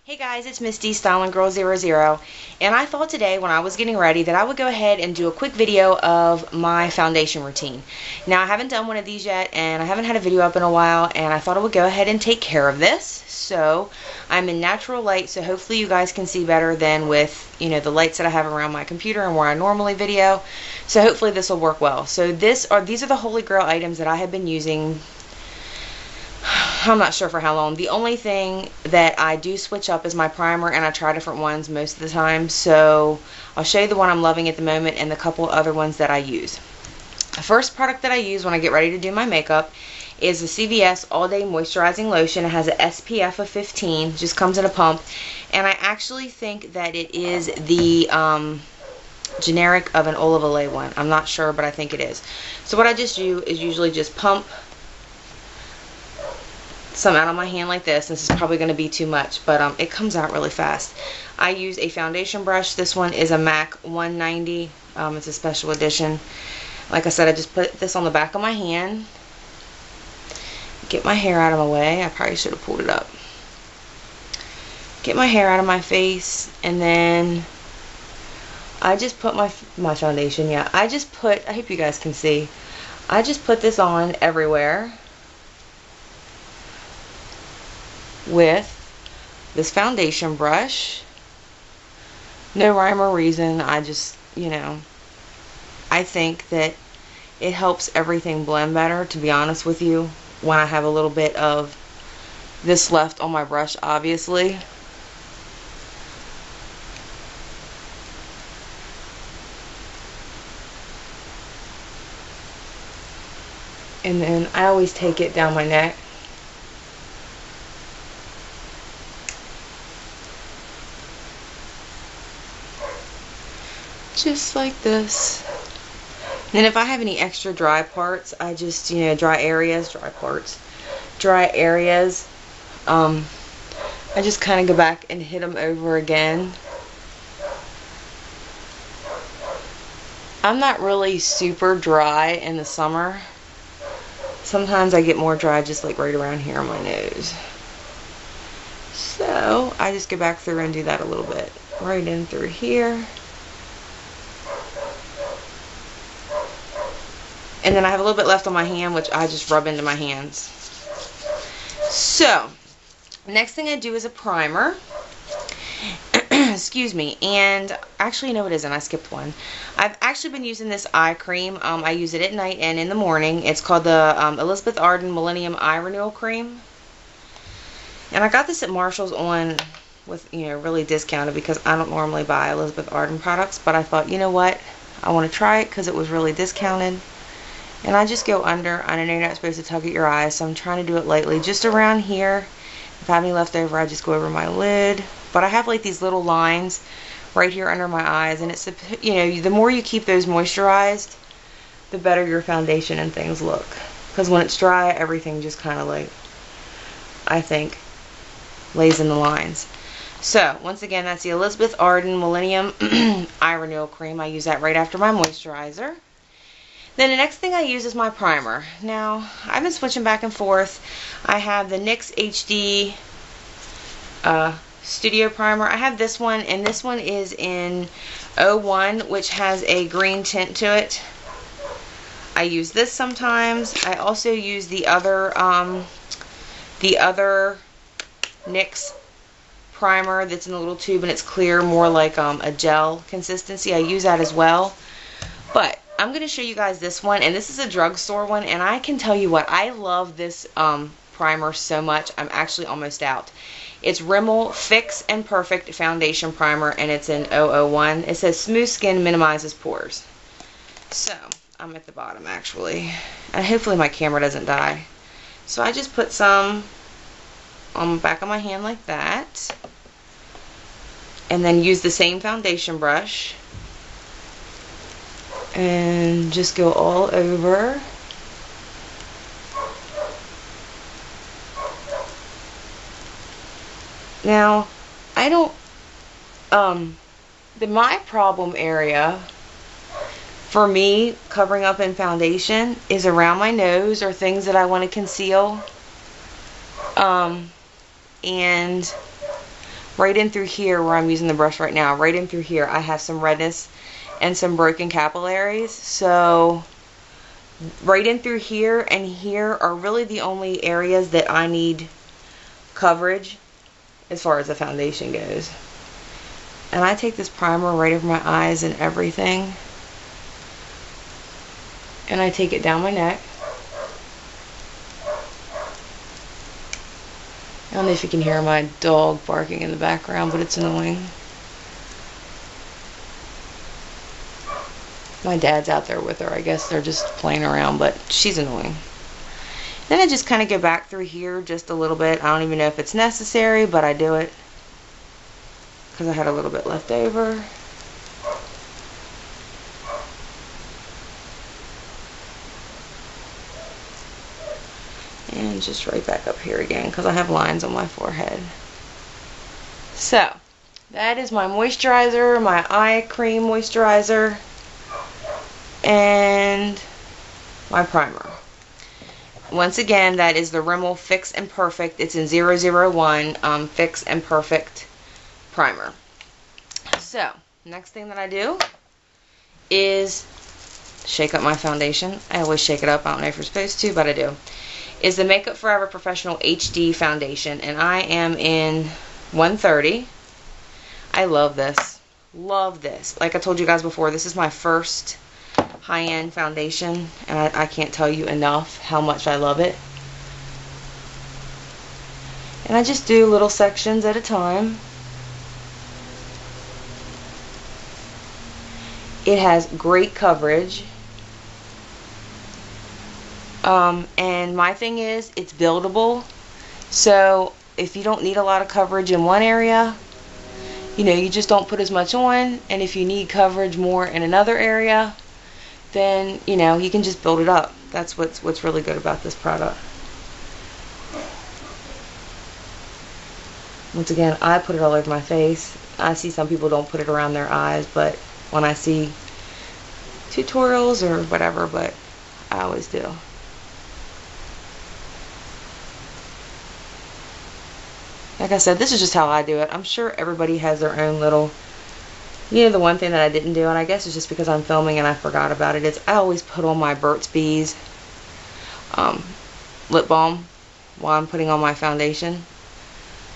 Hey guys, it's Misty, Styling Girl 00, and I thought today when I was getting ready that I would go ahead and do a quick video of my foundation routine. Now I haven't done one of these yet, and I haven't had a video up in a while, and I thought I would go ahead and take care of this. So I'm in natural light, so hopefully you guys can see better than with, the lights that I have around my computer and where I normally video. So hopefully this will work well. So these are the holy grail items that I have been using. I'm not sure for how long. The only thing that I do switch up is my primer, and I try different ones most of the time. So I'll show you the one I'm loving at the moment and the couple other ones that I use. The first product that I use when I get ready to do my makeup is the CVS All Day Moisturizing Lotion. It has an SPF of 15. It just comes in a pump. And I actually think that it is the generic of an Olive Olay one. I'm not sure, but I think it is. So what I just do is usually just pump some out on my hand like this. This is probably going to be too much, but it comes out really fast. I use a foundation brush. This one is a MAC 190. It's a special edition. Like I said, I just put this on the back of my hand. Get my hair out of my way. I probably should have pulled it up. Get my hair out of my face, and then I just put my foundation. Yeah, I hope you guys can see. I just put this on everywhere with this foundation brush. No rhyme or reason. I just, I think that it helps everything blend better, to be honest with you, when I have a little bit of this left on my brush, obviously. And then I always take it down my neck. Just like this. And if I have any extra dry parts, I just, dry areas, I just kind of go back and hit them over again. I'm not really super dry in the summer. Sometimes I get more dry just like right around here on my nose. So I just go back through and do that a little bit. Right in through here. And then I have a little bit left on my hand, which I just rub into my hands. So, next thing I do is a primer. Excuse me. And actually, no, it isn't. I skipped one. I've actually been using this eye cream. I use it at night and in the morning. It's called the Elizabeth Arden Millennium Eye Renewal Cream. And I got this at Marshall's on with, really discounted, because I don't normally buy Elizabeth Arden products. But I thought, you know what? I want to try it because it was really discounted. And I just go under. I know you're not supposed to tug at your eyes, so I'm trying to do it lightly. Just around here. If I have any left over, I just go over my lid. But I have like these little lines right here under my eyes. And it's, the more you keep those moisturized, the better your foundation and things look. Because when it's dry, everything just kind of like, I think, lays in the lines. So, once again, that's the Elizabeth Arden Millennium Eye Renewal Cream. I use that right after my moisturizer. Then the next thing I use is my primer. Now, I've been switching back and forth. I have the NYX HD Studio Primer. I have this one, and this one is in 01, which has a green tint to it. I use this sometimes. I also use the other NYX primer that's in a little tube, and it's clear, more like a gel consistency. I use that as well. But I'm going to show you guys this one, and this is a drugstore one, and I can tell you what, I love this primer so much. I'm actually almost out. It's Rimmel Fix and Perfect Foundation Primer, and it's in 001. It says smooth skin minimizes pores. So, I'm at the bottom actually, and hopefully my camera doesn't die. So I just put some on the back of my hand like that, and then use the same foundation brush and just go all over. Now, I don't, my problem area for me covering up in foundation is around my nose or things that I want to conceal. And right in through here where I'm using the brush right now, right in through here, I have some redness and some broken capillaries. So right in through here and here are really the only areas that I need coverage as far as the foundation goes. And I take this primer right over my eyes and everything, and I take it down my neck. I don't know if you can hear my dog barking in the background, but it's annoying. My dad's out there with her. I guess they're just playing around, but she's annoying. Then I just kind of go back through here just a little bit. I don't even know if it's necessary, but I do it because I had a little bit left over. And just right back up here again because I have lines on my forehead. So that is my moisturizer, my eye cream moisturizer, and my primer. Once again, that is the Rimmel Fix and Perfect. It's in 001 Fix and Perfect primer. So next thing that I do is shake up my foundation. I always shake it up. I don't know if you're supposed to, but I do. Is the Makeup Forever Professional HD foundation, and I am in 130. I love this. Love this. Like I told you guys before, this is my first high-end foundation, and I can't tell you enough how much I love it. And I just do little sections at a time. It has great coverage. And my thing is, it's buildable. So if you don't need a lot of coverage in one area, you know, you just don't put as much on. And if you need coverage more in another area, then, you know, you can just build it up. That's what's really good about this product. Once again, I put it all over my face. I see some people don't put it around their eyes, but when I see tutorials or whatever, but I always do. Like I said, this is just how I do it. I'm sure everybody has their own little, you know, the one thing that I didn't do, and I guess it's just because I'm filming and I forgot about it, is I always put on my Burt's Bees lip balm while I'm putting on my foundation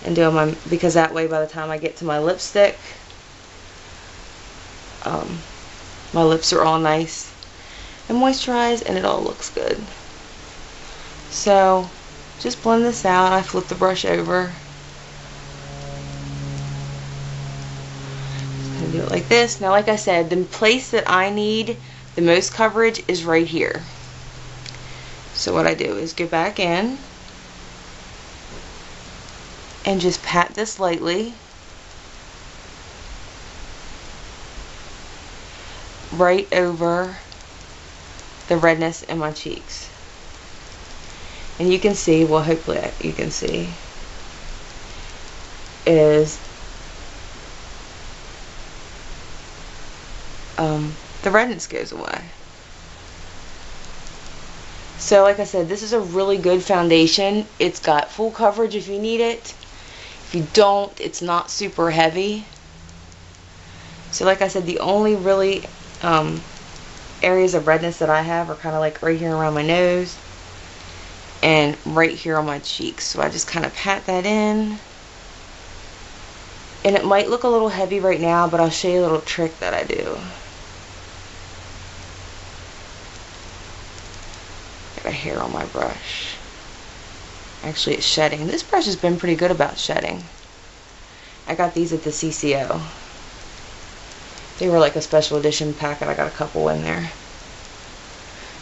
and doing my, because that way by the time I get to my lipstick, my lips are all nice and moisturized and it all looks good. So just blend this out. I flip the brush over. Do it like this. Now, like I said, the place that I need the most coverage is right here. So what I do is go back in and just pat this lightly right over the redness in my cheeks. And you can see, well, hopefully you can see, is the redness goes away. So like I said, this is a really good foundation. It's got full coverage if you need it. If you don't, it's not super heavy. So like I said, the only really areas of redness that I have are kind of like right here around my nose and right here on my cheeks. So I just kind of pat that in. And it might look a little heavy right now, but I'll show you a little trick that I do. Got a hair on my brush. Actually, it's shedding. This brush has been pretty good about shedding. I got these at the CCO. They were like a special edition packet. I got a couple in there.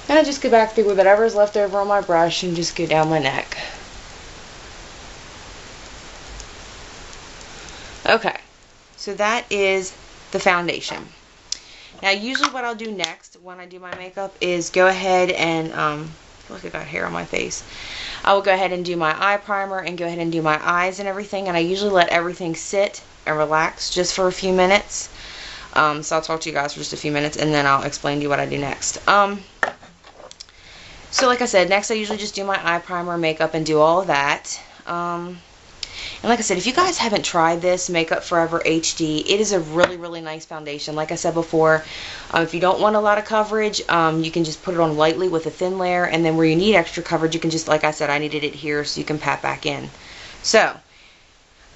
And I just go back through with whatever's left over on my brush and just go down my neck. Okay, so that is the foundation. Now, usually what I'll do next when I do my makeup is go ahead and, look, I got hair on my face. I will go ahead and do my eye primer and go ahead and do my eyes and everything. And I usually let everything sit and relax just for a few minutes. So I'll talk to you guys for just a few minutes and then I'll explain to you what I do next. So like I said, next I usually just do my eye primer, makeup, and do all of that. And like I said, if you guys haven't tried this Makeup Forever HD, it is a really, really nice foundation. Like I said before, if you don't want a lot of coverage, you can just put it on lightly with a thin layer, and then where you need extra coverage, you can just, like I said, I needed it here, so you can pat back in. So,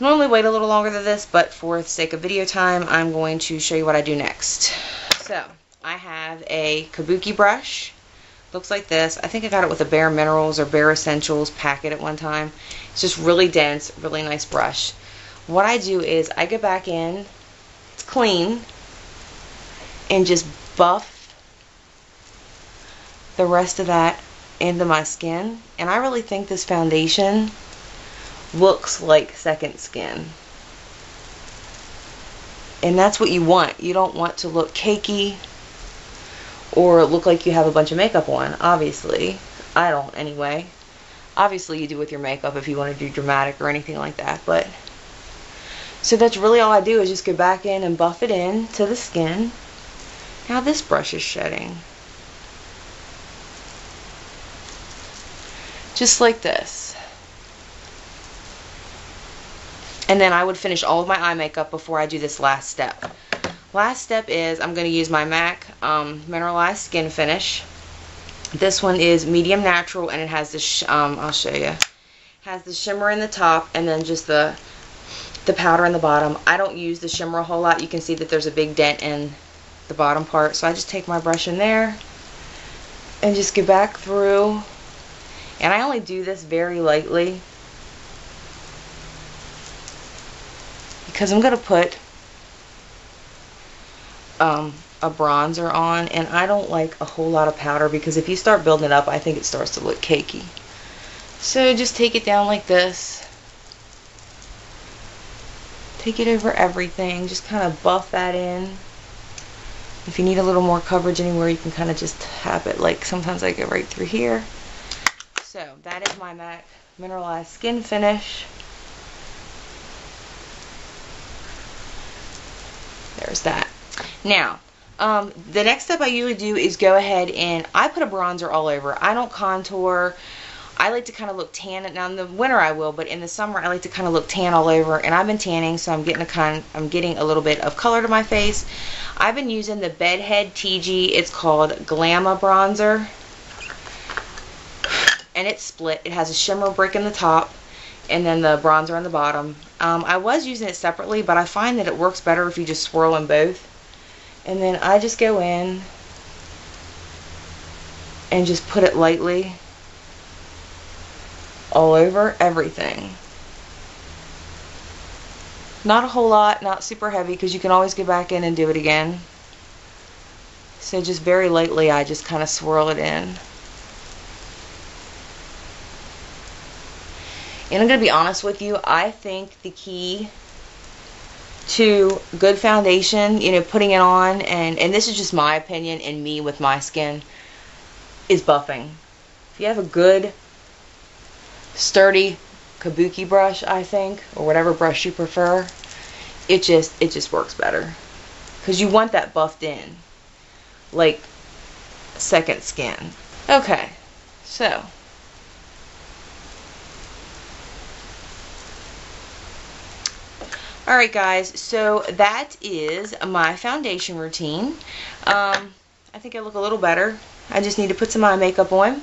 normally wait a little longer than this, but for the sake of video time, I'm going to show you what I do next. So, I have a kabuki brush. Looks like this. I think I got it with a Bare Minerals or Bare Essentials packet at one time. It's just really dense, really nice brush. What I do is I go back in, it's clean, and just buff the rest of that into my skin. And I really think this foundation looks like second skin. And that's what you want. You don't want to look cakey or look like you have a bunch of makeup on, obviously. I don't, anyway. Obviously, you do with your makeup if you want to do dramatic or anything like that, but... So that's really all I do, is just go back in and buff it in to the skin. Now this brush is shedding. Just like this. And then I would finish all of my eye makeup before I do this last step. Last step is I'm going to use my MAC Mineralized Skin Finish. This one is medium natural, and it has this, I'll show you, has the shimmer in the top and then just the powder in the bottom. I don't use the shimmer a whole lot. You can see that there's a big dent in the bottom part. So I just take my brush in there and just go back through. And I only do this very lightly because I'm going to put a bronzer on, and I don't like a whole lot of powder because if you start building it up, I think it starts to look cakey. So just take it down like this. Take it over everything. Just kind of buff that in. If you need a little more coverage anywhere, you can kind of just tap it. Like sometimes I go right through here. So that is my MAC Mineralized Skin Finish. There's that. Now, the next step I usually do is go ahead and I put a bronzer all over. I don't contour. I like to kind of look tan. Now in the winter I will, but in the summer I like to kind of look tan all over. And I've been tanning, so I'm getting a little bit of color to my face. I've been using the Bedhead TG. It's called Glamour Bronzer, and it's split. It has a shimmer brick in the top and then the bronzer on the bottom. I was using it separately, but I find that it works better if you just swirl them both. And then I just go in and just put it lightly all over everything. Not a whole lot, not super heavy, because you can always go back in and do it again. So just very lightly I just kind of swirl it in. And I'm going to be honest with you, I think the key to good foundation, you know, putting it on, and this is just my opinion and me with my skin, is buffing. If you have a good, sturdy kabuki brush, I think, or whatever brush you prefer, it just works better. Because you want that buffed in, like second skin. Okay, so... Alright guys, so that is my foundation routine. I think I look a little better. I just need to put some eye makeup on.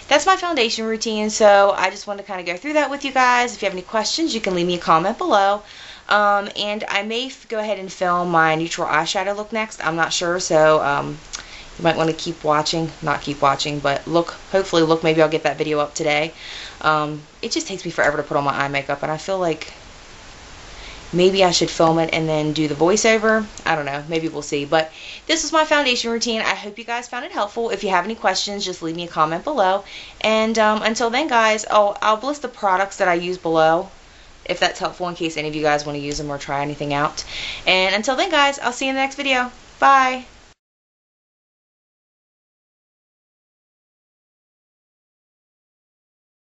That's my foundation routine, so I just wanted to kind of go through that with you guys. If you have any questions, you can leave me a comment below. And I may go ahead and film my neutral eyeshadow look next. I'm not sure, so you might want to keep watching. Not keep watching, but look. Hopefully look. Maybe I'll get that video up today. It just takes me forever to put on my eye makeup, and I feel like maybe I should film it and then do the voiceover. I don't know. Maybe we'll see. But this is my foundation routine. I hope you guys found it helpful. If you have any questions, just leave me a comment below. And until then, guys, I'll list the products that I use below, if that's helpful in case any of you guys want to use them or try anything out. And until then, guys, I'll see you in the next video. Bye.